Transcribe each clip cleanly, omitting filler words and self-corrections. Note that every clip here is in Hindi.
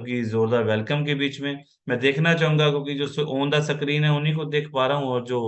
की जोरदार वेलकम के बीच में मैं देखना चाहूंगा, क्योंकि जो ऑन द स्क्रीन है उन्हीं को देख पा रहा हूँ, और जो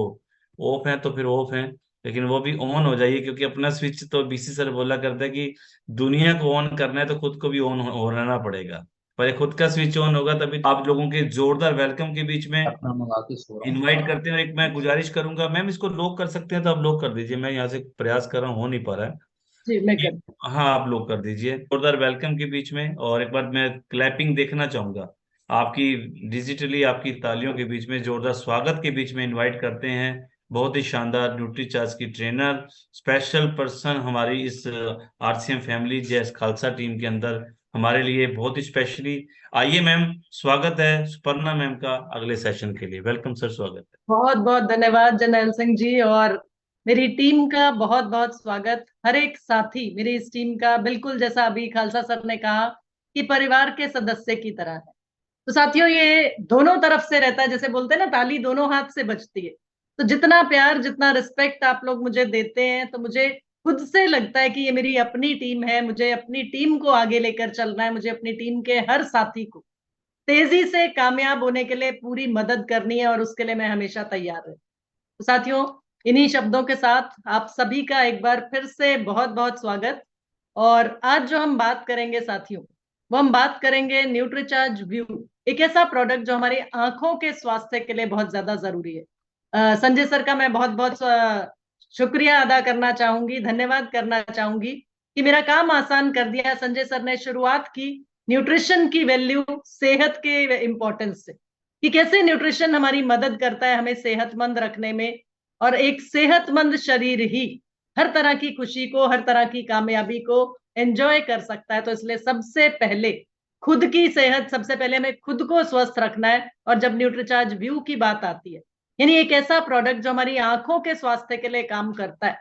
ऑफ है तो फिर ऑफ है। लेकिन वो भी ऑन हो जाइए, क्योंकि अपना स्विच तो बीसी सर बोला करता है कि दुनिया को ऑन करना है तो खुद को भी ऑन हो रहना पड़ेगा। पर ये खुद का स्विच ऑन होगा तभी आप लोगों के जोरदार वेलकम के बीच में अपना मंगा के सो रहा हूँ। इनवाइट करते हैं। और एक मैं गुजारिश करूंगा, मैम इसको लॉक कर सकते हैं तो आप लॉक कर दीजिए, मैं यहाँ से प्रयास कर रहा हूँ, हो नहीं पा रहा है। जी मैं ये- कर। हाँ, आप लोग कर दीजिए जोरदार वेलकम के बीच में। और एक बार मैं क्लैपिंग देखना चाहूंगा आपकी, डिजिटली आपकी तालियों के बीच में जोरदार स्वागत के बीच में इनवाइट करते हैं बहुत ही शानदार न्यूट्रीचार्ज की ट्रेनर, स्पेशल पर्सन हमारी इस आरसीएम फैमिली जैस खालसा टीम के अंदर, हमारे लिए बहुत ही स्पेशली। आइए मैम, स्वागत है सुपर्णा मैम का अगले सेशन के लिए। वेलकम सर, स्वागत है। बहुत बहुत धन्यवाद जर्नैल सिंह जी, और मेरी टीम का बहुत बहुत स्वागत। हर एक साथी मेरी इस टीम का, बिल्कुल जैसा अभी खालसा सर ने कहा कि परिवार के सदस्य की तरह है। तो साथियों, ये दोनों तरफ से रहता है, जैसे बोलते हैं ना, ताली दोनों हाथ से बजती है। तो जितना प्यार, जितना रिस्पेक्ट आप लोग मुझे देते हैं, तो मुझे खुद से लगता है कि ये मेरी अपनी टीम है। मुझे अपनी टीम को आगे लेकर चलना है, मुझे अपनी टीम के हर साथी को तेजी से कामयाब होने के लिए पूरी मदद करनी है, और उसके लिए मैं हमेशा तैयार हूँ। तो साथियों, इन्हीं शब्दों के साथ आप सभी का एक बार फिर से बहुत बहुत स्वागत। और आज जो हम बात करेंगे साथियों, वो हम बात करेंगे न्यूट्रीचार्ज व्यू, एक ऐसा प्रोडक्ट जो हमारी आंखों के स्वास्थ्य के लिए बहुत ज्यादा जरूरी है। संजय सर का मैं बहुत बहुत शुक्रिया अदा करना चाहूंगी, धन्यवाद करना चाहूंगी कि मेरा काम आसान कर दिया। संजय सर ने शुरुआत की न्यूट्रिशन की वैल्यू, सेहत के इंपॉर्टेंस से, कि कैसे न्यूट्रिशन हमारी मदद करता है हमें सेहतमंद रखने में। और एक सेहतमंद शरीर ही हर तरह की खुशी को, हर तरह की कामयाबी को एंजॉय कर सकता है। तो इसलिए सबसे पहले खुद की सेहत, सबसे पहले हमें खुद को स्वस्थ रखना है। और जब न्यूट्रीचार्ज व्यू की बात आती है, यानी एक ऐसा प्रोडक्ट जो हमारी आंखों के स्वास्थ्य के लिए काम करता है,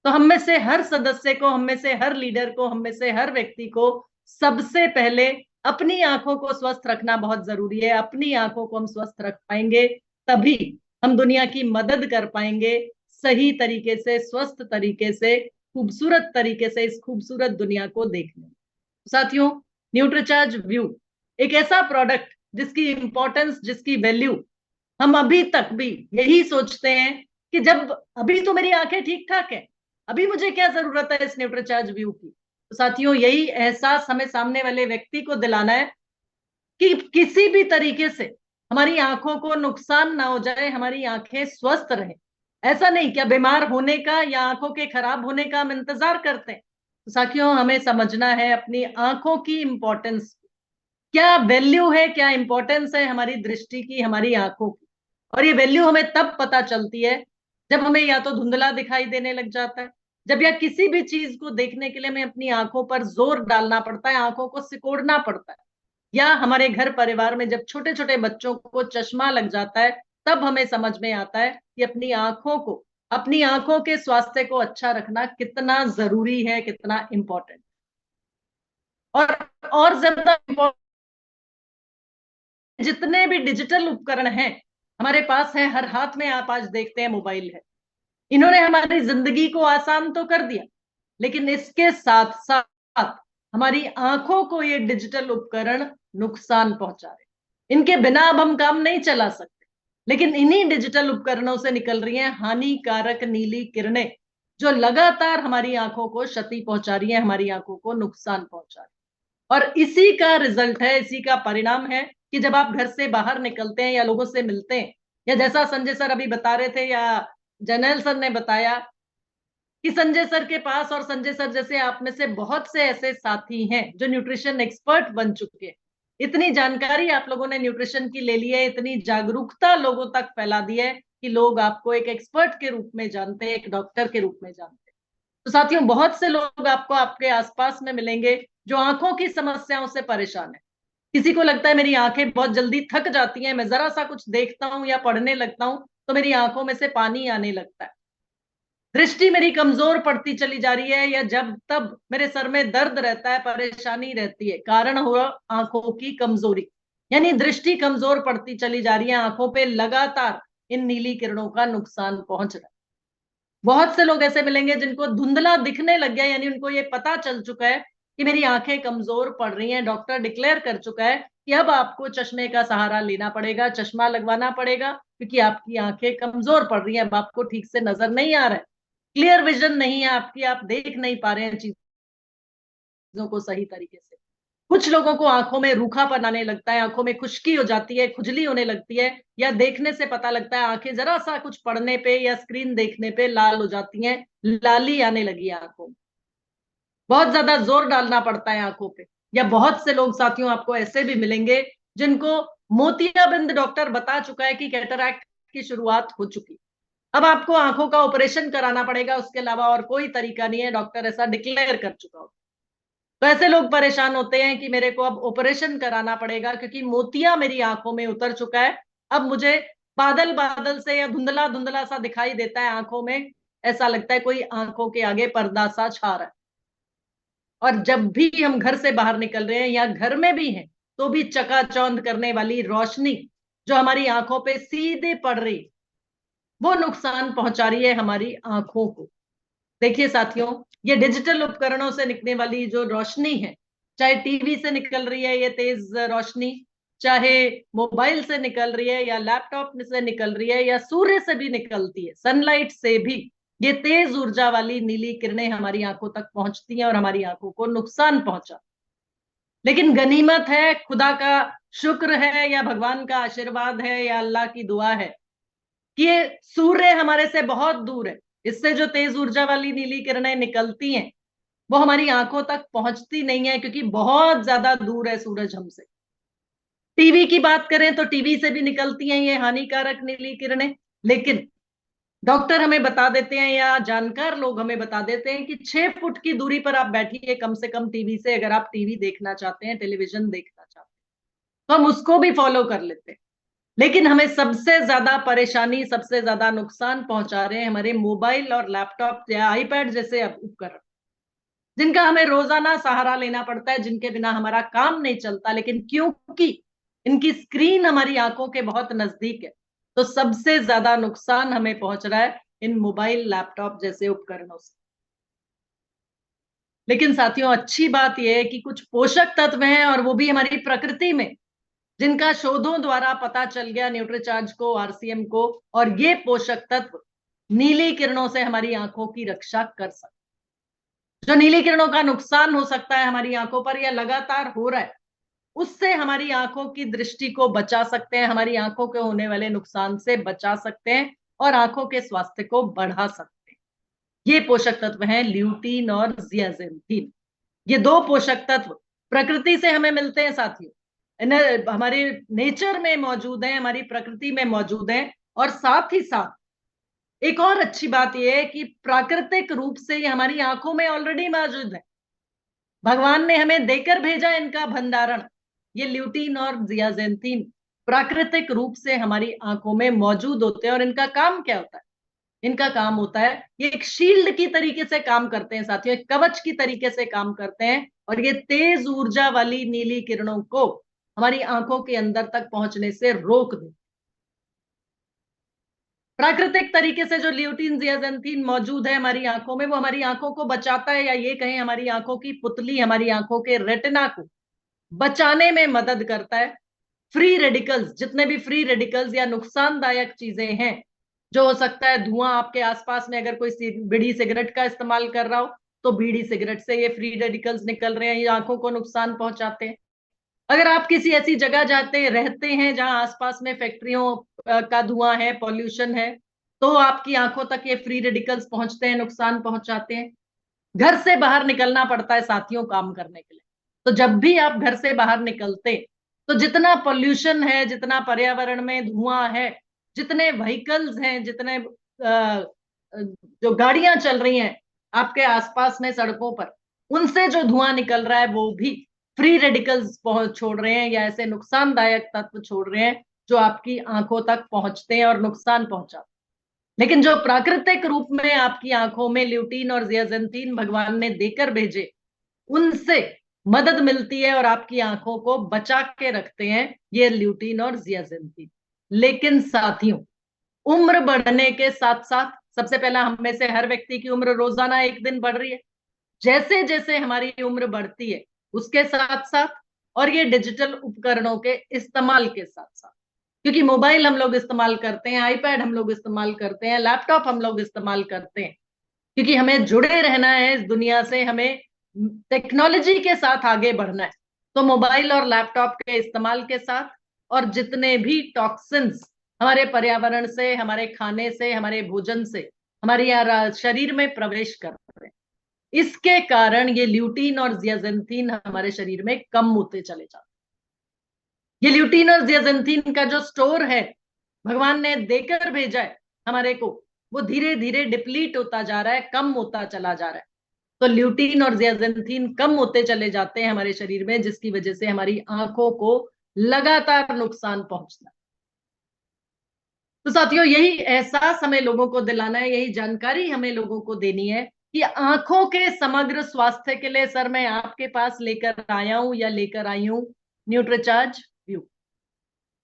तो हम में से हर सदस्य को, हम में से हर लीडर को, हम में से हर व्यक्ति को सबसे पहले अपनी आंखों को स्वस्थ रखना बहुत जरूरी है। अपनी आंखों को हम स्वस्थ रख पाएंगे तभी हम दुनिया की मदद कर पाएंगे, सही तरीके से, स्वस्थ तरीके से, खूबसूरत तरीके से इस खूबसूरत दुनिया को देखने। साथियों, न्यूट्रीचार्ज व्यू एक ऐसा प्रोडक्ट जिसकी इंपॉर्टेंस, जिसकी वैल्यू हम अभी तक भी यही सोचते हैं कि जब अभी तो मेरी आंखें ठीक ठाक है, अभी मुझे क्या जरूरत है इस न्यूट्रीचार्ज व्यू की। तो साथियों, यही एहसास हमें सामने वाले व्यक्ति को दिलाना है कि किसी भी तरीके से हमारी आंखों को नुकसान ना हो जाए, हमारी आंखें स्वस्थ रहे। ऐसा नहीं क्या बीमार होने का या आंखों के खराब होने का हम इंतजार करते हैं। तो साथियों, हमें समझना है अपनी आंखों की इंपॉर्टेंस, क्या वैल्यू है, क्या इंपॉर्टेंस है हमारी दृष्टि की, हमारी आंखों की। और ये वैल्यू हमें तब पता चलती है जब हमें या तो धुंधला दिखाई देने लग जाता है, जब या किसी भी चीज को देखने के लिए हमें अपनी आंखों पर जोर डालना पड़ता है, आंखों को सिकोड़ना पड़ता है, या हमारे घर परिवार में जब छोटे छोटे बच्चों को चश्मा लग जाता है, तब हमें समझ में आता है कि अपनी आंखों को, अपनी आंखों के स्वास्थ्य को अच्छा रखना कितना जरूरी है, कितना इंपॉर्टेंट। और और ज्यादा जितने भी डिजिटल उपकरण हैं हमारे पास हैं, हर हाथ में आप आज देखते हैं मोबाइल है। इन्होंने हमारी जिंदगी को आसान तो कर दिया, लेकिन इसके साथ साथ हमारी आंखों को ये डिजिटल उपकरण नुकसान पहुंचा रहे। इनके बिना अब हम काम नहीं चला सकते, लेकिन इन्हीं डिजिटल उपकरणों से निकल रही हैं हानिकारक नीली किरणें, जो लगातार हमारी आंखों को क्षति पहुंचा रही हैं, हमारी आंखों को नुकसान पहुंचा रही हैं। और इसी का रिजल्ट है, इसी का परिणाम है कि जब आप घर से बाहर निकलते हैं या लोगों से मिलते हैं, या जैसा संजय सर अभी बता रहे थे, या जनरल सर ने बताया कि संजय सर के पास और संजय सर जैसे आप में से बहुत से ऐसे साथी हैं जो न्यूट्रिशन एक्सपर्ट बन चुके हैं। इतनी जानकारी आप लोगों ने न्यूट्रिशन की ले ली है, इतनी जागरूकता लोगों तक फैला दी है कि लोग आपको एक एक्सपर्ट के रूप में जानते हैं, एक डॉक्टर के रूप में जानते हैं। तो साथियों, बहुत से लोग आपको आपके आसपास में मिलेंगे जो आंखों की समस्याओं से परेशान है। किसी को लगता है मेरी आंखें बहुत जल्दी थक जाती हैं, मैं जरा सा कुछ देखता हूं या पढ़ने लगता हूं तो मेरी आंखों में से पानी आने लगता है, दृष्टि मेरी कमजोर पड़ती चली जा रही है, या जब तब मेरे सर में दर्द रहता है, परेशानी रहती है, कारण हुआ आंखों की कमजोरी, यानी दृष्टि कमजोर पड़ती चली जा रही है, आंखों पे लगातार इन नीली किरणों का नुकसान पहुंच रहा है। बहुत से लोग ऐसे मिलेंगे जिनको धुंधला दिखने लग गया, यानी उनको ये पता चल चुका है कि मेरी आंखें कमजोर पड़ रही हैं, डॉक्टर डिक्लेयर कर चुका है कि अब आपको चश्मे का सहारा लेना पड़ेगा, चश्मा लगवाना पड़ेगा, क्योंकि आपकी आंखें कमजोर पड़ रही हैं, अब आपको ठीक से नजर नहीं आ रहा है, क्लियर विजन नहीं है आपकी, आप देख नहीं पा रहे हैं चीजों को सही तरीके से। कुछ लोगों को आंखों में रूखापन आने लगता है, आंखों में खुश्की हो जाती है, खुजली होने लगती है, या देखने से पता लगता है आंखें जरा सा कुछ पढ़ने पे या स्क्रीन देखने पे लाल हो जाती हैं, लाली आने लगी है आंखों में, बहुत ज्यादा जोर डालना पड़ता है आंखों पे। या बहुत से लोग साथियों आपको ऐसे भी मिलेंगे जिनको मोतियाबिंद डॉक्टर बता चुका है कि कैटरैक्ट की शुरुआत हो चुकी, अब आपको आंखों का ऑपरेशन कराना पड़ेगा, उसके अलावा और कोई तरीका नहीं है, डॉक्टर ऐसा डिक्लेयर कर चुका हो। तो ऐसे लोग परेशान होते हैं कि मेरे को अब ऑपरेशन कराना पड़ेगा क्योंकि मोतिया मेरी आंखों में उतर चुका है, अब मुझे बादल बादल से या धुंधला धुंधला सा दिखाई देता है आंखों में, ऐसा लगता है कोई आंखों के आगे पर्दा सा छा रहा है। और जब भी हम घर से बाहर निकल रहे हैं या घर में भी हैं, तो भी चकाचौंध करने वाली रोशनी जो हमारी आंखों पे सीधे पड़ रही, वो नुकसान पहुंचा रही है हमारी आंखों को। देखिए साथियों, ये डिजिटल उपकरणों से निकलने वाली जो रोशनी है, चाहे टीवी से निकल रही है ये तेज रोशनी, चाहे मोबाइल से निकल रही है या लैपटॉप से निकल रही है या सूर्य से भी निकलती है, सनलाइट से भी ये तेज ऊर्जा वाली नीली किरणें हमारी आंखों तक पहुंचती हैं और हमारी आंखों को नुकसान पहुंचा। लेकिन गनीमत है, खुदा का शुक्र है या भगवान का आशीर्वाद है या अल्लाह की दुआ है कि ये सूर्य हमारे से बहुत दूर है, इससे जो तेज ऊर्जा वाली नीली किरणें निकलती हैं वो हमारी आंखों तक पहुंचती नहीं है, क्योंकि बहुत ज्यादा दूर है सूरज हमसे। टीवी की बात करें तो टीवी से भी निकलती हैं ये हानिकारक नीली किरणें, लेकिन डॉक्टर हमें बता देते हैं या जानकार लोग हमें बता देते हैं कि 6 फुट की दूरी पर आप बैठिए कम से कम टीवी से, अगर आप टीवी देखना चाहते हैं, टेलीविजन देखना चाहते हैं, तो हम उसको भी फॉलो कर लेते हैं। लेकिन हमें सबसे ज्यादा परेशानी, सबसे ज्यादा नुकसान पहुंचा रहे हैं हमारे मोबाइल और लैपटॉप या आईपैड जैसे उपकरण, जिनका हमें रोजाना सहारा लेना पड़ता है, जिनके बिना हमारा काम नहीं चलता, लेकिन क्योंकि इनकी स्क्रीन हमारी आंखों के बहुत नजदीक है, तो सबसे ज्यादा नुकसान हमें पहुंच रहा है इन मोबाइल लैपटॉप जैसे उपकरणों से। लेकिन साथियों, अच्छी बात यह है कि कुछ पोषक तत्व हैं और वो भी हमारी प्रकृति में, जिनका शोधों द्वारा पता चल गया, न्यूट्रीचार्ज को, आरसीएम को, और ये पोषक तत्व नीली किरणों से हमारी आंखों की रक्षा कर सकते। जो नीली किरणों का नुकसान हो सकता है हमारी आंखों पर या लगातार हो रहा है, उससे हमारी आंखों की दृष्टि को बचा सकते हैं, हमारी आंखों के होने वाले नुकसान से बचा सकते हैं और आंखों के स्वास्थ्य को बढ़ा सकते हैं। ये पोषक तत्व हैं ल्यूटीन और जियाजेंथीन। ये दो पोषक तत्व प्रकृति से हमें मिलते हैं साथियों, हमारे नेचर में मौजूद है, हमारी प्रकृति में मौजूद है। और साथ ही साथ एक और अच्छी बात यह है कि प्राकृतिक रूप से ये हमारी आंखों में ऑलरेडी मौजूद है, भगवान ने हमें देकर भेजा इनका भंडारण। ये ल्यूटीन और जियाजेंथीन प्राकृतिक रूप से हमारी आंखों में मौजूद होते हैं। और इनका काम क्या होता है? इनका काम होता है, ये एक शील्ड की तरीके से काम करते हैं साथियों, एक कवच की तरीके से काम करते हैं, और ये तेज ऊर्जा वाली नीली किरणों को हमारी आंखों के अंदर तक पहुंचने से रोक दे। प्राकृतिक तरीके से जो ल्यूटीन जियाजेंथीन मौजूद है हमारी आंखों में, वो हमारी आंखों को बचाता है, या ये कहें हमारी आंखों की पुतली, हमारी आंखों के रेटिना को बचाने में मदद करता है। फ्री रेडिकल्स, जितने भी फ्री रेडिकल्स या नुकसानदायक चीजें हैं, जो हो सकता है धुआं आपके आसपास में, अगर कोई बीड़ी सिगरेट का इस्तेमाल कर रहा हो तो बीड़ी सिगरेट से ये फ्री रेडिकल्स निकल रहे हैं, ये आंखों को नुकसान पहुंचाते हैं। अगर आप किसी ऐसी जगह जाते रहते हैं जहां आसपास में फैक्ट्रियों का धुआं है, पॉल्यूशन है, तो आपकी आंखों तक ये फ्री रेडिकल्स पहुंचते हैं, नुकसान पहुंचाते हैं। घर से बाहर निकलना पड़ता है साथियों काम करने के लिए, तो जब भी आप घर से बाहर निकलते, तो जितना पॉल्यूशन है, जितना पर्यावरण में धुआं है, जितने व्हीकल्स हैं, जितने जो गाड़ियां चल रही हैं आपके आसपास में सड़कों पर, उनसे जो धुआं निकल रहा है वो भी फ्री रेडिकल्स छोड़ रहे हैं, या ऐसे नुकसानदायक तत्व छोड़ रहे हैं जो आपकी आंखों तक पहुंचते हैं और नुकसान पहुंचाते हैं। लेकिन जो प्राकृतिक रूप में आपकी आंखों में ल्यूटीन और जियाजेंथीन भगवान ने देकर भेजे, उनसे मदद मिलती है और आपकी आंखों को बचा के रखते हैं ये ल्यूटीन और जियाजेंथीन। लेकिन साथियों, उम्र बढ़ने के साथ साथ, सबसे पहला हम में से हर व्यक्ति की उम्र रोजाना एक दिन बढ़ रही है, जैसे जैसे हमारी उम्र बढ़ती है उसके साथ साथ और ये डिजिटल उपकरणों के इस्तेमाल के साथ साथ, क्योंकि मोबाइल हम लोग इस्तेमाल करते हैं, आईपैड हम लोग इस्तेमाल करते हैं, लैपटॉप हम लोग इस्तेमाल करते हैं, क्योंकि हमें जुड़े रहना है इस दुनिया से, हमें टेक्नोलॉजी के साथ आगे बढ़ना है। तो मोबाइल और लैपटॉप के इस्तेमाल के साथ, और जितने भी टॉक्सिन्स हमारे पर्यावरण से, हमारे खाने से, हमारे भोजन से हमारे शरीर में प्रवेश कर रहे हैं, इसके कारण ये ल्यूटीन और जियाजेंथीन हमारे शरीर में कम होते चले जाते हैं। ये ल्यूटीन और जियाजेंथीन का जो स्टोर है, भगवान ने देकर भेजा है हमारे को, वो धीरे धीरे डिप्लीट होता जा रहा है, कम होता चला जा रहा है। तो ल्यूटीन और जियाजेंथीन कम होते चले जाते हैं हमारे शरीर में, जिसकी वजह से हमारी आंखों को लगातार नुकसान पहुंचता है। तो साथियों, यही एहसास हमें लोगों को दिलाना है, यही जानकारी हमें लोगों को देनी है कि आंखों के समग्र स्वास्थ्य के लिए सर मैं आपके पास लेकर आया हूं या लेकर आई हूं न्यूट्रीचार्ज व्यू।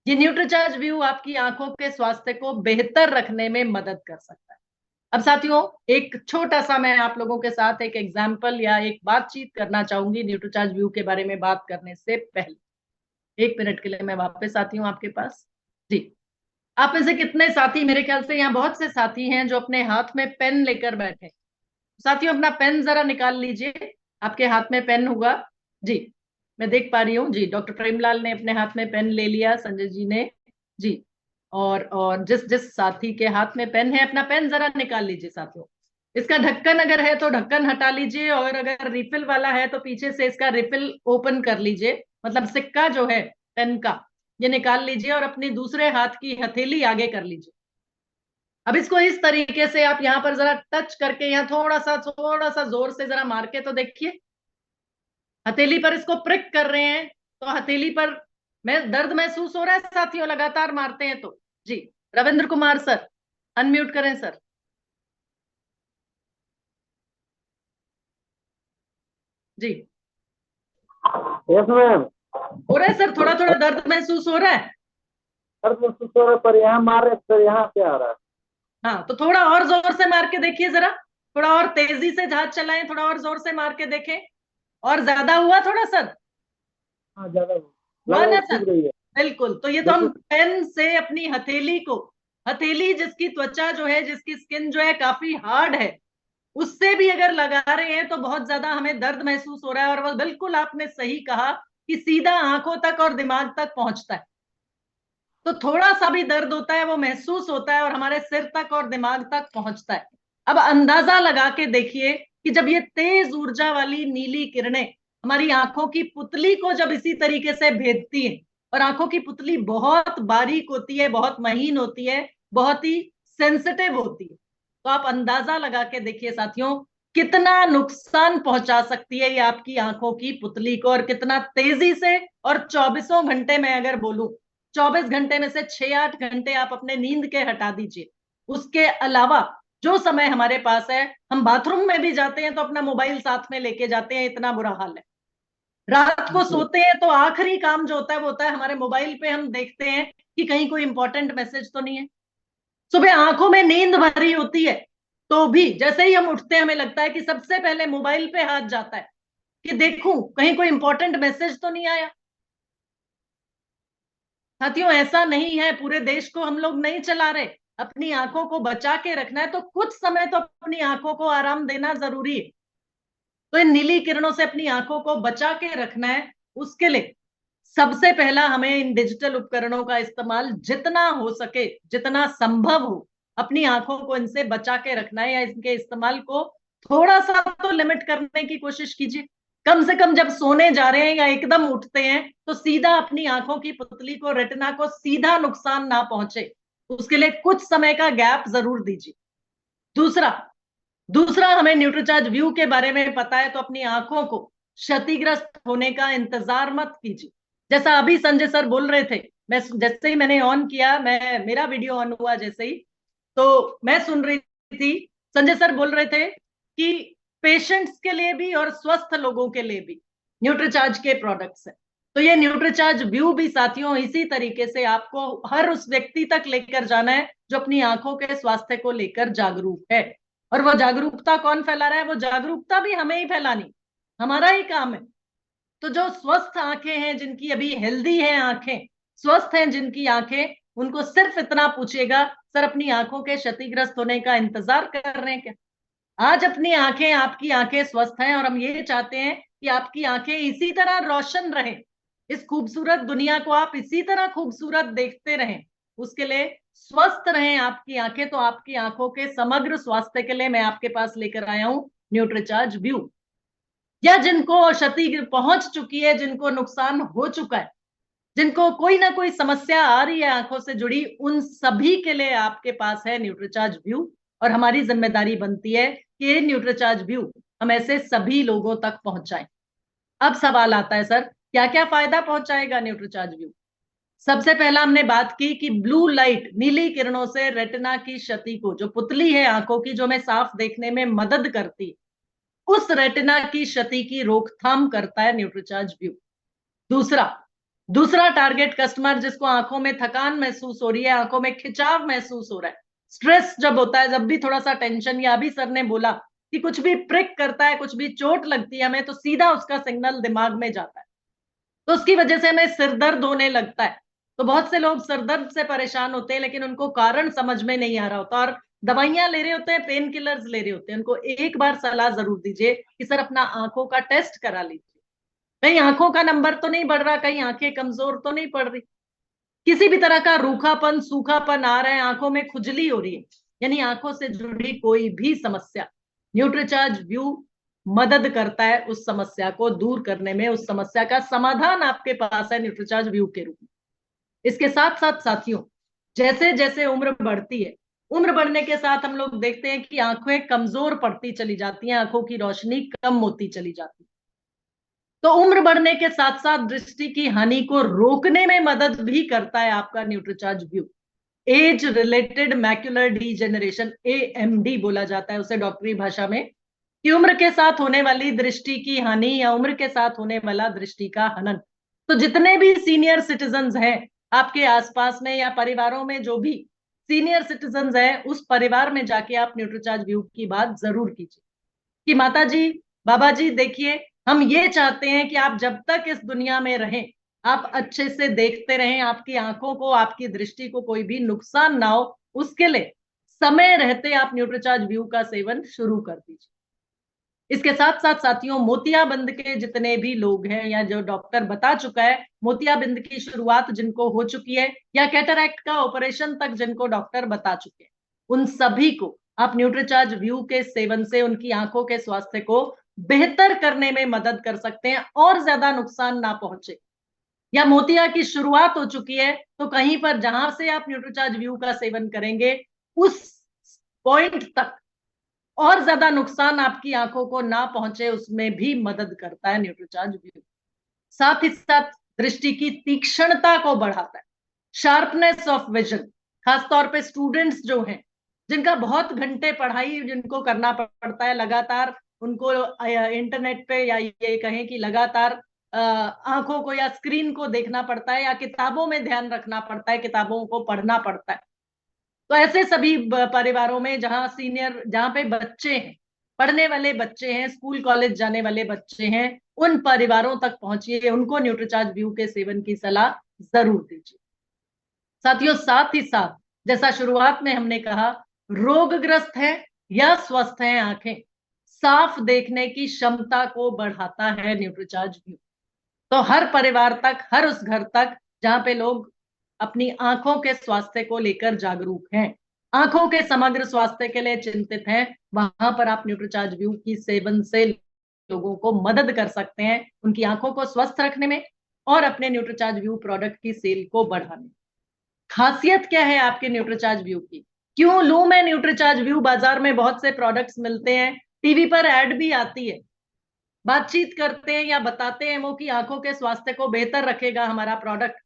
ये न्यूट्रीचार्ज व्यू आपकी आंखों के स्वास्थ्य को बेहतर रखने में मदद कर सकता है। अब साथियों, एक छोटा सा मैं आप लोगों के साथ एक एग्जाम्पल या एक बातचीत करना चाहूंगी न्यूट्रीचार्ज व्यू के बारे में बात करने से पहले। 1 मिनट के लिए मैं वापस आती हूँ आपके पास। जी, आप में से कितने साथी, मेरे ख्याल से यहाँ बहुत से साथी हैं जो अपने हाथ में पेन लेकर बैठे। साथियों, अपना पेन जरा निकाल लीजिए, आपके हाथ में पेन होगा। जी, मैं देख पा रही हूँ। जी, डॉक्टर प्रेमलाल ने अपने हाथ में पेन ले लिया, संजय जी ने। जी, और जिस जिस साथी के हाथ में पेन है, अपना पेन जरा निकाल लीजिए साथियों। इसका ढक्कन अगर है तो ढक्कन हटा लीजिए, और अगर रिफिल वाला है तो पीछे से इसका रिफिल ओपन कर लीजिए, मतलब सिक्का जो है पेन का ये निकाल लीजिए, और अपनी दूसरे हाथ की हथेली आगे कर लीजिए। अब इसको इस तरीके से आप यहाँ पर जरा टच करके, यहाँ थोड़ा सा जोर से जरा मार के तो देखिए, हथेली पर इसको प्रिक कर रहे हैं तो हथेली पर में दर्द महसूस हो रहा है साथियों, लगातार मारते हैं तो। जी, रविंद्र कुमार सर, अनम्यूट करें सर। जी, यस मैम। हो रहा है सर, थोड़ा थोड़ा दर्द महसूस हो रहा है। सर महसूस हो रहा है, पर यहाँ मार रहे सर, यहाँ पे आ रहा है। हाँ, तो थोड़ा और जोर से मार के देखिए जरा, थोड़ा और तेजी से हाथ चलाएं, थोड़ा और जोर से मार के देखें। और ज्यादा हुआ थोड़ा सर? हाँ, ज्यादा हुआ लगा ना चुभ सर? रही है। बिल्कुल। तो ये तो हम पेन से अपनी हथेली को, हथेली जिसकी त्वचा जो है, जिसकी स्किन जो है काफी हार्ड है, उससे भी अगर लगा रहे हैं तो बहुत ज्यादा हमें दर्द महसूस हो रहा है। और वो बिल्कुल आपने सही कहा कि सीधा आंखों तक और दिमाग तक पहुंचता है। तो थोड़ा सा भी दर्द होता है वो महसूस होता है और हमारे सिर तक और दिमाग तक पहुंचता है। अब अंदाजा लगा के देखिए कि जब ये तेज ऊर्जा वाली नीली किरणें हमारी आंखों की पुतली को जब इसी तरीके से भेदती है, और आंखों की पुतली बहुत बारीक होती है, बहुत महीन होती है, बहुत ही सेंसिटिव होती है, तो आप अंदाजा लगा के देखिए साथियों, कितना नुकसान पहुंचा सकती है ये आपकी आंखों की पुतली को, और कितना तेजी से। और 24 घंटे में अगर बोलूं, 24 घंटे में से 6-8 घंटे आप अपने नींद के हटा दीजिए। उसके अलावा जो समय हमारे पास है, हम बाथरूम में भी जाते हैं तो अपना मोबाइल साथ में लेके जाते हैं, इतना बुरा हाल है। रात को सोते हैं तो आखिरी काम जो होता है वो होता है हमारे मोबाइल पे हम देखते हैं कि कहीं कोई इंपॉर्टेंट मैसेज तो नहीं है। सुबह आंखों में नींद भरी होती है तो भी जैसे ही हम उठते हैं हमें लगता है कि सबसे पहले मोबाइल पे हाथ जाता है कि देखूं कहीं कोई इंपॉर्टेंट मैसेज तो नहीं आया। साथियों, ऐसा नहीं है, पूरे देश को हम लोग नहीं चला रहे। अपनी आंखों को बचा के रखना है तो कुछ समय तो अपनी आंखों को आराम देना जरूरी है। तो इन नीली किरणों से अपनी आंखों को बचा के रखना है, उसके लिए सबसे पहला हमें इन डिजिटल उपकरणों का इस्तेमाल जितना हो सके, जितना संभव हो, अपनी आंखों को इनसे बचा के रखना है, या इनके इस्तेमाल को थोड़ा सा तो लिमिट करने की कोशिश कीजिए। कम से कम जब सोने जा रहे हैं या एकदम उठते हैं तो सीधा अपनी आंखों की पुतली को, रेटिना को सीधा नुकसान ना पहुंचे, उसके लिए कुछ समय का गैप जरूर दीजिए। दूसरा दूसरा हमें न्यूट्रीचार्ज व्यू के बारे में पता है तो अपनी आंखों को क्षतिग्रस्त होने का इंतजार मत कीजिए। जैसा अभी संजय सर बोल रहे थे, मैं जैसे ही मैंने ऑन किया, मेरा वीडियो ऑन हुआ जैसे ही, तो मैं सुन रही थी संजय सर बोल रहे थे कि पेशेंट्स के लिए भी और स्वस्थ लोगों के लिए भी न्यूट्रीचार्ज के प्रोडक्ट्स हैं। तो ये न्यूट्रीचार्ज व्यू भी साथियों इसी तरीके से आपको हर उस व्यक्ति तक लेकर जाना है जो अपनी आंखों के स्वास्थ्य को लेकर जागरूक है। और वो जागरूकता कौन फैला रहा है? वो जागरूकता भी हमें ही फैलानी, हमारा ही काम है। तो जो स्वस्थ आंखें हैं, जिनकी अभी हेल्दी है आंखें, स्वस्थ हैं जिनकी आंखें, उनको सिर्फ इतना पूछिएगा, सर अपनी आंखों के क्षतिग्रस्त होने का इंतजार कर रहे हैं क्या? आज अपनी आंखें, आपकी आंखें स्वस्थ हैं और हम ये चाहते हैं कि आपकी आंखें इसी तरह रोशन रहें, इस खूबसूरत दुनिया को आप इसी तरह खूबसूरत देखते रहें। उसके लिए स्वस्थ रहें आपकी आंखें, तो आपकी आंखों के समग्र स्वास्थ्य के लिए मैं आपके पास लेकर आया हूं न्यूट्रीचार्ज व्यू। या जिनको क्षति पहुंच चुकी है, जिनको नुकसान हो चुका है, जिनको कोई ना कोई समस्या आ रही है आंखों से जुड़ी, उन सभी के लिए आपके पास है न्यूट्रीचार्ज व्यू। और हमारी जिम्मेदारी बनती है कि ये न्यूट्रीचार्ज व्यू हम ऐसे सभी लोगों तक पहुंचाएं। अब सवाल आता है, सर क्या क्या फायदा पहुंचाएगा न्यूट्रीचार्ज व्यू? सबसे पहला हमने बात की कि ब्लू लाइट, नीली किरणों से रेटिना की क्षति को, जो पुतली है आंखों की, जो हमें साफ देखने में मदद करती है, उस रेटिना की क्षति की रोकथाम करता है न्यूट्रीचार्ज व्यू। दूसरा टारगेट कस्टमर, जिसको आंखों में थकान महसूस हो रही है, आंखों में खिंचाव महसूस हो रहा है, स्ट्रेस जब होता है, जब भी थोड़ा सा टेंशन, या अभी सर ने बोला कि कुछ भी प्रिक करता है, कुछ भी चोट लगती है हमें, तो सीधा उसका सिग्नल दिमाग में जाता है, तो उसकी वजह से हमें सिर दर्द होने लगता है। तो बहुत से लोग सिर दर्द से परेशान होते हैं, लेकिन उनको कारण समझ में नहीं आ रहा होता और दवाइयां ले रहे होते हैं, पेन किलर्स ले रहे होते हैं। उनको एक बार सलाह जरूर दीजिए कि सर अपना आंखों का टेस्ट करा लीजिए, कहीं आंखों का नंबर तो नहीं बढ़ रहा, कहीं आंखें कमजोर तो नहीं पड़ रही, किसी भी तरह का रूखापन, सूखापन आ रहा है, आंखों में खुजली हो रही है, यानी आंखों से जुड़ी कोई भी समस्या, न्यूट्रीचार्ज व्यू मदद करता है उस समस्या को दूर करने में। उस समस्या का समाधान आपके पास है न्यूट्रीचार्ज व्यू के रूप में। इसके साथ साथ साथियों, जैसे जैसे उम्र बढ़ती है, उम्र बढ़ने के साथ हम लोग देखते हैं कि आंखें कमजोर पड़ती चली जाती हैं, आंखों की रोशनी कम होती चली जाती है। तो उम्र बढ़ने के साथ साथ दृष्टि की हानि को रोकने में मदद भी करता है आपका Nutricharge view. Age related macular degeneration, AMD बोला जाता है उसे डॉक्टरी भाषा में, कि उम्र के साथ होने वाली दृष्टि की हानि या उम्र के साथ होने वाला दृष्टि का हनन। तो जितने भी सीनियर सिटीजन्स हैं आपके आसपास में या परिवारों में, जो भी सीनियर सिटीजन्स हैं, उस परिवार में जाके आप न्यूट्रीचार्ज व्यू की बात जरूर कीजिए कि माता जी, बाबा जी, देखिए हम ये चाहते हैं कि आप जब तक इस दुनिया में रहें, आप अच्छे से देखते रहें, आपकी आंखों को, आपकी दृष्टि को कोई भी नुकसान ना हो, उसके लिए समय रहते आप न्यूट्रीचार्ज व्यू का सेवन शुरू कर दीजिए। इसके साथ साथ साथियों, मोतियाबिंद के जितने भी लोग हैं, या जो डॉक्टर बता चुका है, मोतियाबिंद की शुरुआत जिनको हो चुकी है, या कैटरैक्ट का ऑपरेशन तक जिनको डॉक्टर बता चुके हैं, उन सभी को आप न्यूट्रीचार्ज व्यू के सेवन से उनकी आंखों के स्वास्थ्य को बेहतर करने में मदद कर सकते हैं और ज्यादा नुकसान ना पहुंचे। या मोतिया की शुरुआत हो चुकी है, तो कहीं पर जहां से आप न्यूट्रीचार्ज व्यू का सेवन करेंगे, उस पॉइंट तक और ज्यादा नुकसान आपकी आंखों को ना पहुंचे, उसमें भी मदद करता है न्यूट्रीचार्ज व्यू। साथ ही साथ दृष्टि की तीक्ष्णता को बढ़ाता है, शार्पनेस ऑफ विजन, खासतौर पे स्टूडेंट्स जो हैं, जिनका बहुत घंटे पढ़ाई जिनको करना पड़ता है लगातार, उनको इंटरनेट पे, या ये कहें कि लगातार आंखों को या स्क्रीन को देखना पड़ता है, या किताबों में ध्यान रखना पड़ता है, किताबों को पढ़ना पड़ता है। तो ऐसे सभी परिवारों में जहां पे बच्चे हैं, पढ़ने वाले बच्चे हैं, स्कूल कॉलेज जाने वाले बच्चे हैं, उन परिवारों तक पहुंचिए, उनको न्यूट्रीचार्ज व्यू के सेवन की सलाह जरूर दीजिए। साथियों, साथ ही साथ जैसा शुरुआत में हमने कहा, रोगग्रस्त है या स्वस्थ है आंखें, साफ देखने की क्षमता को बढ़ाता है न्यूट्रीचार्ज व्यू। तो हर परिवार तक, हर उस घर तक जहां पे लोग अपनी आंखों के स्वास्थ्य को लेकर जागरूक हैं, आंखों के समग्र स्वास्थ्य के लिए चिंतित हैं, वहां पर आप न्यूट्रीचार्ज व्यू की सेवन से लोगों को मदद कर सकते हैं, उनकी आंखों को स्वस्थ रखने में और अपने न्यूट्रीचार्ज व्यू प्रोडक्ट की सेल को बढ़ाने में। खासियत क्या है आपके न्यूट्रीचार्ज व्यू की? क्यों लूं मैं न्यूट्रीचार्ज व्यू? बाजार में बहुत से प्रोडक्ट्स मिलते हैं, टीवी पर एड भी आती है, बातचीत करते हैं या बताते हैं वो कि आंखों के स्वास्थ्य को बेहतर रखेगा हमारा प्रोडक्ट,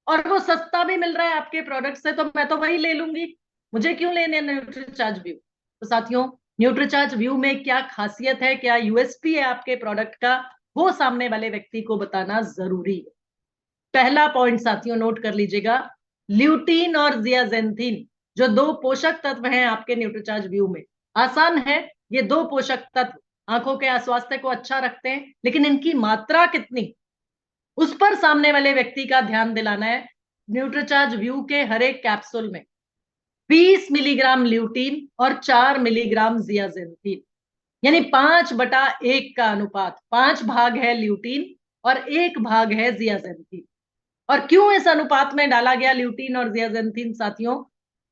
और वो सस्ता भी मिल रहा है आपके प्रोडक्ट से, तो मैं तो वही ले लूंगी, मुझे क्यों लेने न्यूट्रीचार्ज व्यू? तो साथियों, न्यूट्रीचार्ज व्यू में क्या खासियत है, क्या USP है आपके प्रोडक्ट का, वो सामने वाले व्यक्ति को बताना जरूरी है। पहला पॉइंट साथियों नोट कर लीजिएगा, ल्यूटीन और जियाजेंथिन, जो दो पोषक तत्व हैं आपके न्यूट्रीचार्ज व्यू में। आसान है, ये दो पोषक तत्व आंखों के स्वास्थ्य को अच्छा रखते हैं, लेकिन इनकी मात्रा कितनी, उस पर सामने वाले व्यक्ति का ध्यान दिलाना है। न्यूट्रीचार्ज व्यू के हर एक कैप्सूल में 20 मिलीग्राम ल्यूटीन और 4 मिलीग्राम जियाजेंथीन, यानी 5/1 का अनुपात, 5 भाग है ल्यूटीन और 1 भाग है जियाजेंथीन। और क्यों इस अनुपात में डाला गया ल्यूटीन और जियाजेंथीन साथियों?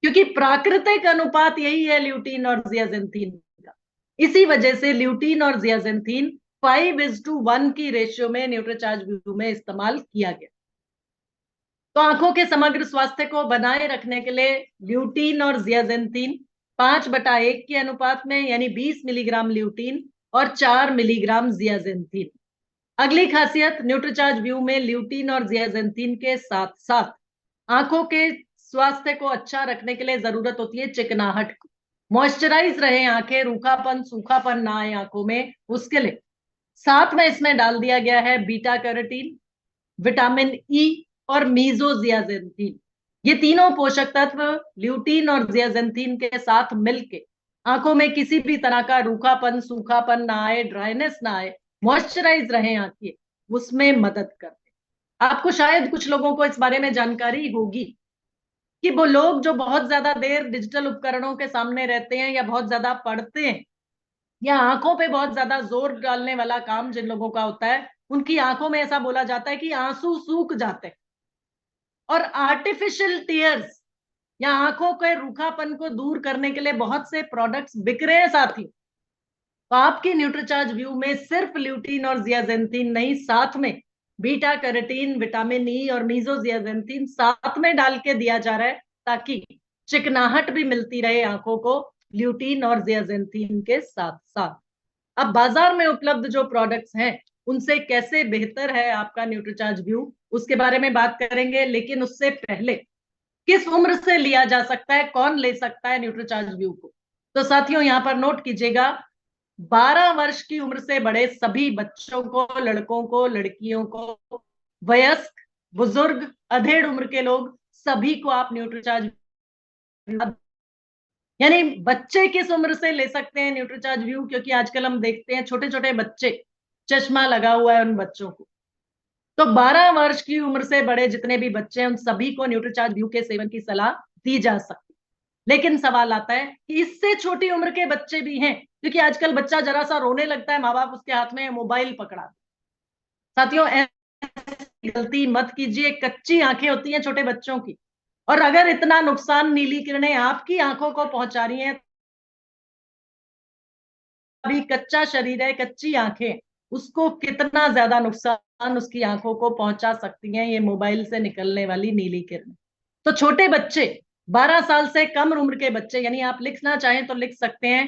क्योंकि प्राकृतिक अनुपात यही है ल्यूटीन और जियाजेंथीन का। इसी वजह से ल्यूटीन और जियाजेंथीन 5:1 की रेशियो में न्यूट्रीचार्ज व्यू में इस्तेमाल किया गया। तो आंखों के समग्र स्वास्थ्य को बनाए रखने के लिए ल्यूटीन और जियाजेंथीन 5/1 के अनुपात में, यानी 20 मिलीग्राम ल्यूटीन और 4 मिलीग्राम जियाजेंथीन। अगली खासियत, न्यूट्रीचार्ज व्यू में ल्यूटीन और जियाजेंथीन के साथ साथ आंखों के स्वास्थ्य को अच्छा रखने के लिए जरूरत होती है चिकनाहट की। मॉइस्चराइज रहे आंखें, रूखापन सूखापन ना आए आंखों में, उसके लिए साथ में इसमें डाल दिया गया है बीटा कैरोटीन, विटामिन ई और मीजोजियाजेंथीन। ये तीनों पोषक तत्व ल्यूटीन और जियाजेंथीन के साथ मिलके आंखों में किसी भी तरह का रूखापन सूखापन ना आए, ड्राइनेस ना आए, मॉइस्चराइज रहे आंखें, उसमें मदद करते। आपको शायद कुछ लोगों को इस बारे में जानकारी होगी कि वो लोग जो बहुत ज्यादा देर डिजिटल उपकरणों के सामने रहते हैं या बहुत ज्यादा पढ़ते हैं या आंखों पे बहुत ज्यादा जोर डालने वाला काम जिन लोगों का होता है, उनकी आंखों में ऐसा बोला जाता है कि आंसू सूख जाते हैं। और आर्टिफिशियल टीयर्स या आंखों के रूखापन को दूर करने के लिए बहुत से प्रोडक्ट्स बिक रहे हैं साथी। तो आपकी न्यूट्रीचार्ज व्यू में सिर्फ ल्यूटीन और जियाजेंथीन नहीं, साथ में बीटा कैरोटीन, विटामिन ई और मीजोजियाजेंथीन साथ में डाल के दिया जा रहा है, ताकि चिकनाहट भी मिलती रहे आंखों को ल्यूटीन और जियाजेंथीन के साथ साथ। अब बाजार में उपलब्ध जो प्रोडक्ट्स हैं उनसे कैसे बेहतर है आपका न्यूट्रीचार्ज व्यू, उसके बारे में बात करेंगे। लेकिन उससे पहले, किस उम्र से लिया जा सकता है, कौन ले सकता है न्यूट्रीचार्ज व्यू को? तो साथियों यहां पर नोट कीजिएगा, 12 वर्ष की उम्र से बड़े सभी बच्चों को, लड़कों को, लड़कियों को, वयस्क, बुजुर्ग, अधेड़ उम्र के लोग, सभी को आप न्यूट्रीचार्ज, यानी बच्चे किस उम्र से ले सकते हैं न्यूट्रीचार्ज व्यू? क्योंकि आजकल हम देखते हैं छोटे छोटे बच्चे, चश्मा लगा हुआ है उन बच्चों को। तो 12 वर्ष की उम्र से बड़े जितने भी बच्चे हैं उन सभी को न्यूट्रीचार्ज व्यू के सेवन की सलाह दी जा सकती है। लेकिन सवाल आता है कि इससे छोटी उम्र के बच्चे भी हैं, क्योंकि आजकल बच्चा जरा सा रोने लगता है, माँ बाप उसके हाथ में मोबाइल पकड़ा। साथियों ऐसी गलती मत कीजिए। कच्ची आंखें होती हैं छोटे बच्चों की, और अगर इतना नुकसान नीली किरणें आपकी आंखों को पहुंचा रही हैं, अभी कच्चा शरीर है, कच्ची आंखें, उसको कितना ज्यादा नुकसान उसकी आंखों को पहुंचा सकती हैं ये मोबाइल से निकलने वाली नीली किरण। तो छोटे बच्चे, 12 साल से कम उम्र के बच्चे, यानी आप लिखना चाहें तो लिख सकते हैं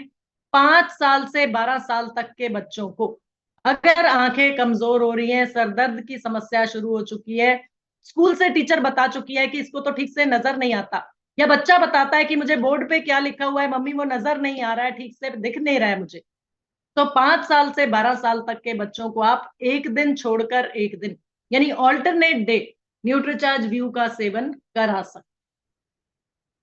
5 साल से 12 साल तक के बच्चों को अगर आंखें कमजोर हो रही हैं, सरदर्द की समस्या शुरू हो चुकी है, स्कूल से टीचर बता चुकी है कि इसको तो ठीक से नजर नहीं आता, या बच्चा बताता है कि मुझे बोर्ड पे क्या लिखा हुआ है मम्मी वो नजर नहीं आ रहा है, ठीक से दिख नहीं रहा है मुझे, तो 5 साल से 12 साल तक के बच्चों को आप एक दिन छोड़कर एक दिन, यानी ऑल्टरनेट डे, न्यूट्रीचार्ज व्यू का सेवन करा सकते।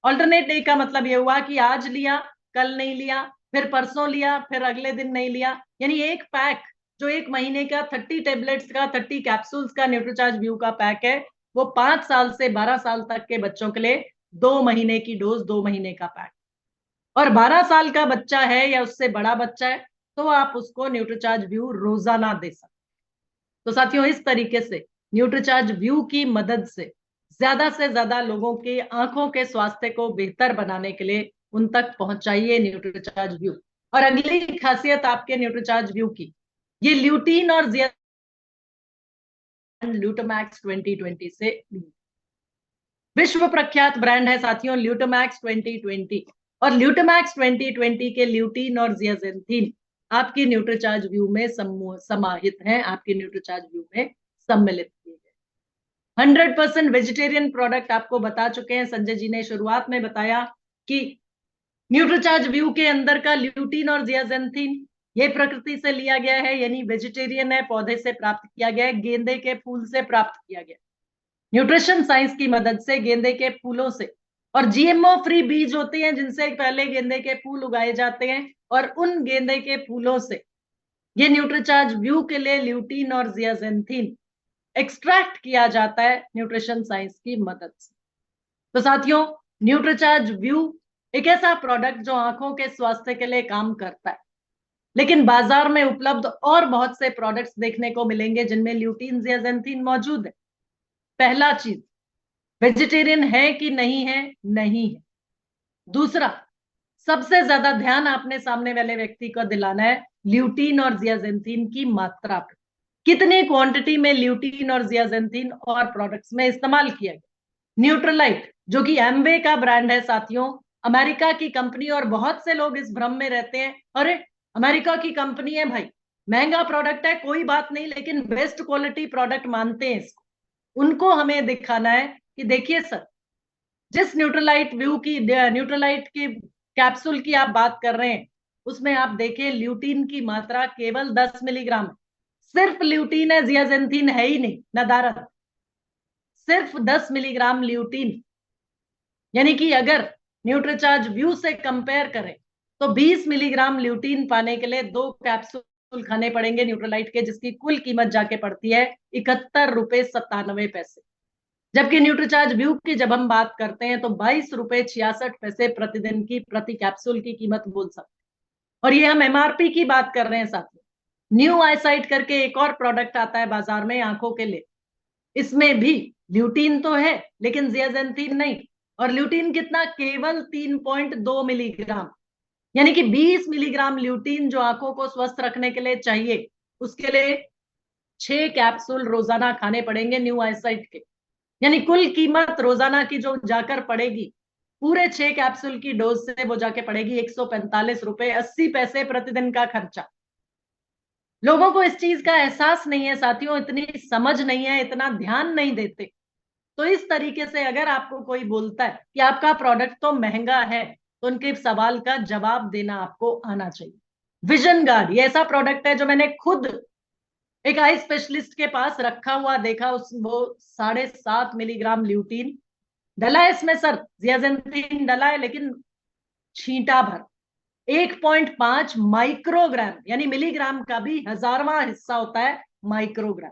ऑल्टरनेट डे का मतलब यह हुआ कि आज लिया, कल नहीं लिया, फिर परसों लिया, फिर अगले दिन नहीं लिया, यानी एक पैक जो एक महीने का 30 टेबलेट्स का, 30 कैप्सूल्स का न्यूट्रीचार्ज व्यू का पैक है, वो 5 साल से 12 साल तक के बच्चों के लिए 2 महीने की डोज, 2 महीने का पैक। और 12 साल का बच्चा है या उससे बड़ा बच्चा है तो आप उसको न्यूट्रीचार्ज व्यू रोजाना दे सकते। तो साथियों इस तरीके से न्यूट्रीचार्ज व्यू की मदद से ज्यादा लोगों की आंखों के स्वास्थ्य को बेहतर बनाने के लिए उन तक पहुंचाइए न्यूट्रीचार्ज व्यू। और अगली खासियत आपके न्यूट्रीचार्ज व्यू की, ये ल्यूटीन और ल्यूटामैक्स 2020 से विश्व प्रख्यात ब्रांड है साथियों ल्यूटामैक्स 2020। और ल्यूटामैक्स 2020 के ल्यूटीन और जियाजेंथीन आपकी न्यूट्रीचार्ज व्यू में समाहित हैं, आपके न्यूट्रीचार्ज व्यू में सम्मिलित किए गए। 100% वेजिटेरियन प्रोडक्ट आपको बता चुके हैं, संजय जी ने शुरुआत में बताया कि न्यूट्रीचार्ज व्यू के अंदर का ल्यूटीन और जियाजेंथीन ये प्रकृति से लिया गया है, यानी वेजिटेरियन है, पौधे से प्राप्त किया गया है, गेंदे के फूल से प्राप्त किया गया। न्यूट्रिशन साइंस की मदद से गेंदे के फूलों से, और जीएमओ फ्री बीज होते हैं जिनसे पहले गेंदे के फूल उगाए जाते हैं, और उन गेंदे के फूलों से ये न्यूट्रीचार्ज व्यू के लिए ल्यूटीन और जियाजेंथिन एक्सट्रैक्ट किया जाता है न्यूट्रिशन साइंस की मदद से। तो साथियों, न्यूट्रीचार्ज व्यू एक ऐसा प्रोडक्ट जो आंखों के स्वास्थ्य के लिए काम करता है, लेकिन बाजार में उपलब्ध और बहुत से प्रोडक्ट्स देखने को मिलेंगे जिनमें ल्यूटीन जियाजेंथिन मौजूद है। पहला चीज, वेजिटेरियन है कि नहीं है? नहीं है। दूसरा, सबसे ज्यादा ध्यान आपने सामने वाले व्यक्ति को दिलाना है ल्यूटीन और जियाजेंथिन की मात्रा पर। कितनी क्वांटिटी में ल्यूटीन और जियाजेंथिन और प्रोडक्ट्स में इस्तेमाल किया गया। न्यूट्रलाइट जो कि एम्वे का ब्रांड है साथियों, अमेरिका की कंपनी, और बहुत से लोग इस भ्रम में रहते हैं, अरे अमेरिका की कंपनी है भाई, महंगा प्रोडक्ट है, कोई बात नहीं, लेकिन बेस्ट क्वालिटी प्रोडक्ट मानते हैं इसको। उनको हमें दिखाना है कि देखिए सर, जिस न्यूट्रलाइट की कैप्सूल की आप बात कर रहे हैं, उसमें आप देखें ल्यूटीन की मात्रा केवल 10 मिलीग्राम है। सिर्फ ल्यूटीन है, जियाजेंथिन है ही नहीं, नदारत। सिर्फ 10 मिलीग्राम ल्यूटीन, यानी कि अगर न्यूट्रीचार्ज व्यू से कंपेयर करें तो 20 मिलीग्राम ल्यूटीन पाने के लिए 2 कैप्सूल खाने पड़ेंगे न्यूट्रलाइट के, जिसकी कुल कीमत जाके पड़ती है 71 रुपए 97 पैसे। जबकि न्यूट्रीचार्ज व्यू की जब हम बात करते हैं तो 22 रुपए 66 पैसे प्रतिदिन की प्रति कैप्सूल की कीमत बोल सकते हैं। और ये हम एमआरपी की बात कर रहे हैं साथियों। न्यू आईसाइट करके एक और प्रोडक्ट आता है बाजार में आंखों के लिए, इसमें भी ल्यूटीन तो है लेकिन जियाजेंथिन नहीं, और ल्यूटीन कितना? केवल 3.2 मिलीग्राम, यानी कि 20 मिलीग्राम ल्यूटीन जो आंखों को स्वस्थ रखने के लिए चाहिए, उसके लिए 6 कैप्सूल रोजाना खाने पड़ेंगे न्यू आईसाइट के। यानी कुल कीमत रोजाना की जो जाकर पड़ेगी, पूरे 6 कैप्सूल की डोज से वो जाके पड़ेगी 145 रुपए 80 पैसे प्रतिदिन का खर्चा। लोगों को इस चीज का एहसास नहीं है साथियों, इतनी समझ नहीं है, इतना ध्यान नहीं देते। तो इस तरीके से अगर आपको कोई बोलता है कि आपका प्रोडक्ट तो महंगा है, तो उनके सवाल का जवाब देना आपको आना चाहिए। विजन गार्ड ये ऐसा प्रोडक्ट है जो मैंने खुद एक आई स्पेशलिस्ट के पास रखा हुआ देखा, वो 7.5 मिलीग्राम ल्यूटीन डला है इसमें सर, जियाजेंथिन डला है, लेकिन छींटा भर 1.5 माइक्रोग्राम, यानी मिलीग्राम का भी 1000वां हिस्सा होता है माइक्रोग्राम,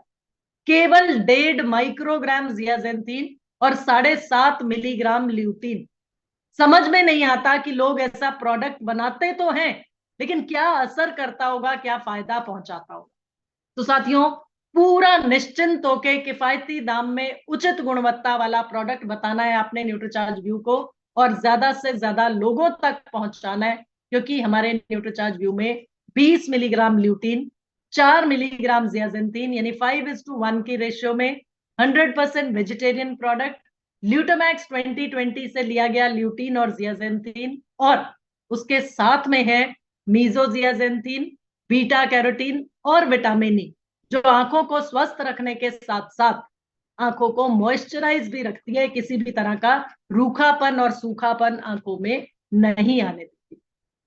केवल 1.5 माइक्रोग्राम जियाजेंथिन और 7.5 मिलीग्राम ल्यूटीन। समझ में नहीं आता कि लोग ऐसा प्रोडक्ट बनाते तो हैं, लेकिन क्या असर करता होगा, क्या फायदा पहुंचाता होगा। तो साथियों, पूरा निश्चिंत होके किफायती दाम में उचित गुणवत्ता वाला प्रोडक्ट बताना है आपने न्यूट्रीचार्ज व्यू को, और ज्यादा से ज्यादा लोगों तक पहुंचाना है, क्योंकि हमारे न्यूट्रीचार्ज व्यू में 20 मिलीग्राम ल्यूटीन, 4 मिलीग्राम जियाजेंथिन, यानी 5:1 की रेशियो में 100% वेजिटेरियन प्रोडक्ट, ल्यूटामैक्स 2020 से लिया गया ल्यूटीन और जियाजेंथिन, और उसके साथ में है मीजोजियाजेंथिन, बीटा कैरोटीन और विटामिन ई, जो आंखों को स्वस्थ रखने के साथ साथ आंखों को मॉइस्चराइज भी रखती है, किसी भी तरह का रूखापन और सूखापन आंखों में नहीं आने देती।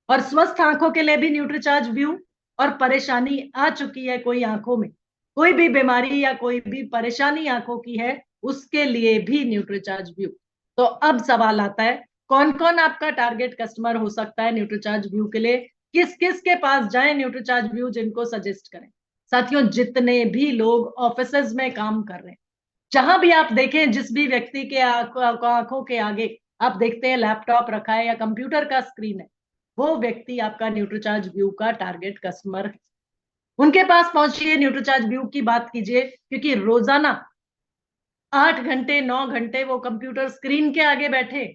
और स्वस्थ आंखों के लिए भी न्यूट्रीचार्ज व्यू, और परेशानी आ चुकी है कोई आंखों में, कोई भी बीमारी या कोई भी परेशानी आंखों की है, उसके लिए भी न्यूट्रीचार्ज व्यू। तो अब सवाल आता है, कौन कौन आपका टारगेट कस्टमर हो सकता है न्यूट्रीचार्ज व्यू के लिए, किस किस के पास जाएं न्यूट्रीचार्ज व्यू जिनको सजेस्ट करें। साथियों, जितने भी लोग ऑफिसेज में काम कर रहे हैं, जहां भी आप देखें, जिस भी व्यक्ति के आंखों के आगे आप देखते हैं लैपटॉप रखा है या कंप्यूटर का स्क्रीन है, वो व्यक्ति आपका न्यूट्रीचार्ज व्यू का टारगेट कस्टमर है। उनके पास पहुंचिए, न्यूट्रीचार्ज व्यू की बात कीजिए, क्योंकि रोजाना 8 घंटे 9 घंटे वो कंप्यूटर स्क्रीन के आगे बैठे,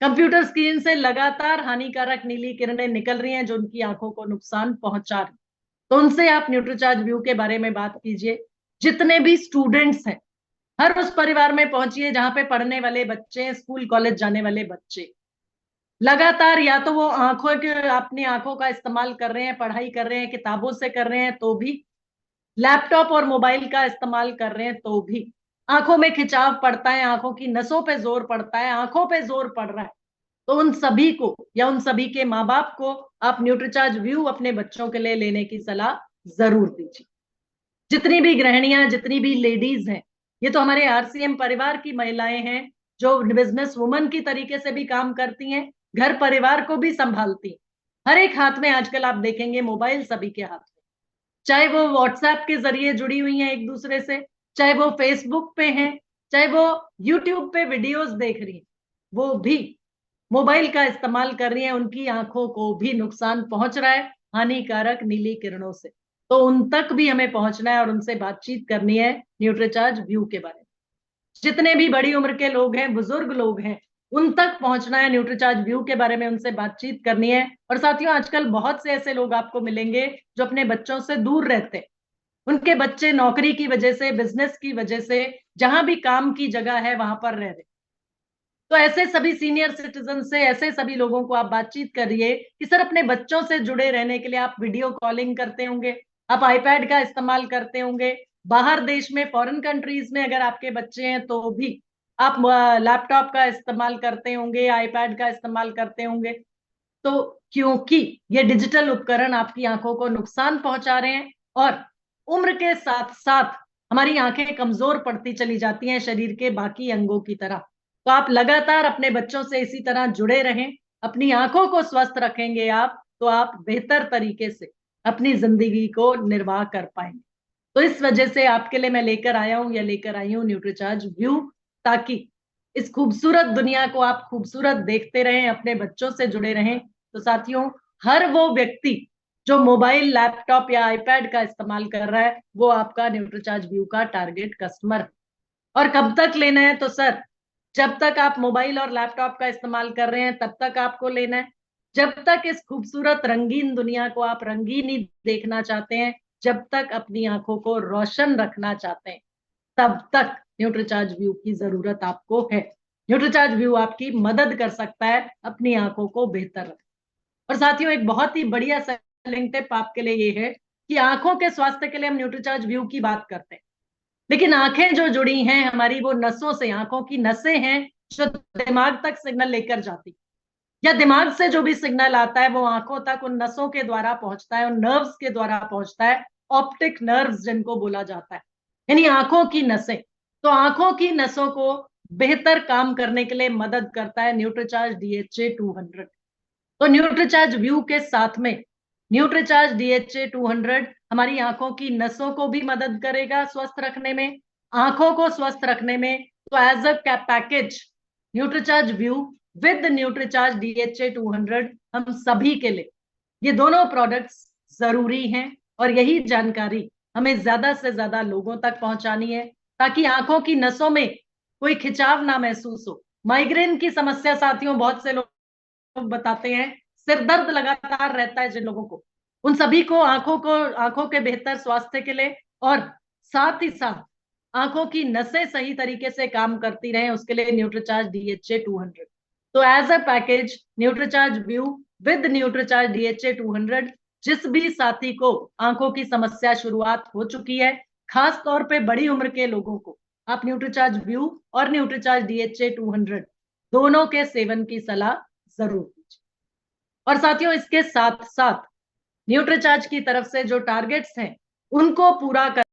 कंप्यूटर स्क्रीन से लगातार हानिकारक नीली किरणें निकल रही हैं जो उनकी आंखों को नुकसान पहुंचा रही। तो उनसे आप न्यूट्रीचार्ज व्यू के बारे में बात कीजिए। जितने भी स्टूडेंट्स हैं, हर उस परिवार में पहुंचिए जहां पे पढ़ने वाले बच्चे, स्कूल कॉलेज जाने वाले बच्चे लगातार या तो वो अपनी आंखों का इस्तेमाल कर रहे हैं, पढ़ाई कर रहे हैं, किताबों से कर रहे हैं तो भी, लैपटॉप और मोबाइल का इस्तेमाल कर रहे हैं तो भी, आंखों में खिंचाव पड़ता है, आंखों की नसों पे जोर पड़ता है, आंखों पे जोर पड़ रहा है। तो उन सभी को या उन सभी के माँ बाप को आप न्यूट्रीचार्ज व्यू अपने बच्चों के लिए लेने की सलाह जरूर दीजिए। जितनी भी गृहिणियां, जितनी भी लेडीज हैं, ये तो हमारे आरसीएम परिवार की महिलाएं हैं जो बिजनेस वुमन की तरीके से भी काम करती हैं, घर परिवार को भी संभालती हैं। हर एक हाथ में आजकल आप देखेंगे मोबाइल, सभी के हाथ में। चाहे वो व्हाट्सएप के जरिए जुड़ी हुई हैं एक दूसरे से, चाहे वो फेसबुक पे हैं, चाहे वो यूट्यूब पे वीडियोस देख रही हैं, वो भी मोबाइल का इस्तेमाल कर रही हैं, उनकी आंखों को भी नुकसान पहुंच रहा है हानिकारक नीली किरणों से। तो उन तक भी हमें पहुंचना है और उनसे बातचीत करनी है न्यूट्रीचार्ज व्यू के बारे में। जितने भी बड़ी उम्र के लोग हैं, बुजुर्ग लोग हैं, उन तक पहुंचना है, न्यूट्रीचार्ज व्यू के बारे में उनसे बातचीत करनी है। और साथियों, आजकल बहुत से ऐसे लोग आपको मिलेंगे जो अपने बच्चों से दूर रहते हैं। उनके बच्चे नौकरी की वजह से, बिजनेस की वजह से, जहां भी काम की जगह है वहां पर रह रहे। तो ऐसे सभी सीनियर सिटीजन से, ऐसे सभी लोगों को आप बातचीत करिए कि सर, अपने बच्चों से जुड़े रहने के लिए आप वीडियो कॉलिंग करते होंगे, आप आईपैड का इस्तेमाल करते होंगे, बाहर देश में, फॉरेन कंट्रीज में अगर आपके बच्चे हैं तो भी आप लैपटॉप का इस्तेमाल करते होंगे, आईपैड का इस्तेमाल करते होंगे। तो क्योंकि ये डिजिटल उपकरण आपकी आंखों को नुकसान पहुंचा रहे हैं और उम्र के साथ साथ हमारी आंखें कमजोर पड़ती चली जाती हैं शरीर के बाकी अंगों की तरह। तो आप लगातार अपने बच्चों से इसी तरह जुड़े रहें, अपनी आंखों को स्वस्थ रखेंगे आप, तो आप बेहतर तरीके से अपनी जिंदगी को निर्वाह कर पाएंगे। तो इस वजह से आपके लिए मैं लेकर आया हूं या लेकर आई हूं न्यूट्रीचार्ज व्यू, ताकि इस खूबसूरत दुनिया को आप खूबसूरत देखते रहें, अपने बच्चों से जुड़े रहें। तो साथियों, हर वो व्यक्ति जो मोबाइल, लैपटॉप या आईपैड का इस्तेमाल कर रहा है, वो आपका न्यूट्रीचार्ज व्यू का टारगेट कस्टमर है। और कब तक लेना है? तो सर, जब तक आप मोबाइल और लैपटॉप का इस्तेमाल कर रहे हैं तब तक आपको लेना है। जब तक इस खूबसूरत रंगीन दुनिया को आप रंगीन ही देखना चाहते हैं, जब तक अपनी आंखों को रोशन रखना चाहते हैं, तब तक न्यूट्रीचार्ज व्यू की जरूरत आपको है। न्यूट्रीचार्ज व्यू आपकी मदद कर सकता है अपनी आंखों को बेहतर रखने। और साथियों, एक बहुत ही बढ़िया सेलिंग टिप आपके लिए ये है कि आंखों के स्वास्थ्य के लिए हम न्यूट्रीचार्ज व्यू की बात करते हैं, लेकिन आंखें जो जुड़ी हैं हमारी, वो नसों से, आंखों की नसें हैं जो दिमाग तक सिग्नल लेकर जाती, या दिमाग से जो भी सिग्नल आता है वो आंखों तक उन नसों के द्वारा पहुंचता है, उन नर्व्स के द्वारा पहुंचता है, ऑप्टिक नर्व्स जिनको बोला जाता है, यानी आंखों की नसें। तो आंखों की नसों को बेहतर काम करने के लिए मदद करता है न्यूट्रीचार्ज DHA 200। तो न्यूट्रीचार्ज व्यू के साथ में न्यूट्रीचार्ज DHA 200 हमारी आंखों की नसों को भी मदद करेगा स्वस्थ रखने में, आंखों को स्वस्थ रखने में। तो as a package, Nutricharge view with Nutricharge DHA 200 हम सभी के लिए ये दोनों प्रोडक्ट्स जरूरी हैं। और यही जानकारी हमें ज्यादा से ज्यादा लोगों तक पहुंचानी है, ताकि आंखों की नसों में कोई खिंचाव ना महसूस हो। माइग्रेन की समस्या साथियों, बहुत से लोग बताते हैं, सिर दर्द लगातार रहता है जिन लोगों को, उन सभी को आंखों के बेहतर स्वास्थ्य के लिए और साथ ही साथ आंखों की नसें सही तरीके से काम करती रहे, उसके लिए न्यूट्रीचार्ज DHA 200। तो as a package, Nutricharge view with Nutricharge DHA 200, जिस भी साथी को आंखों की समस्या शुरुआत हो चुकी है, खास तौर पे बड़ी उम्र के लोगों को, आप न्यूट्रीचार्ज व्यू और न्यूट्रीचार्ज DHA 200 दोनों के सेवन की सलाह जरूर दीजिए। और साथियों, इसके साथ साथ न्यूट्रीचार्ज की तरफ से जो टारगेट्स हैं उनको पूरा कर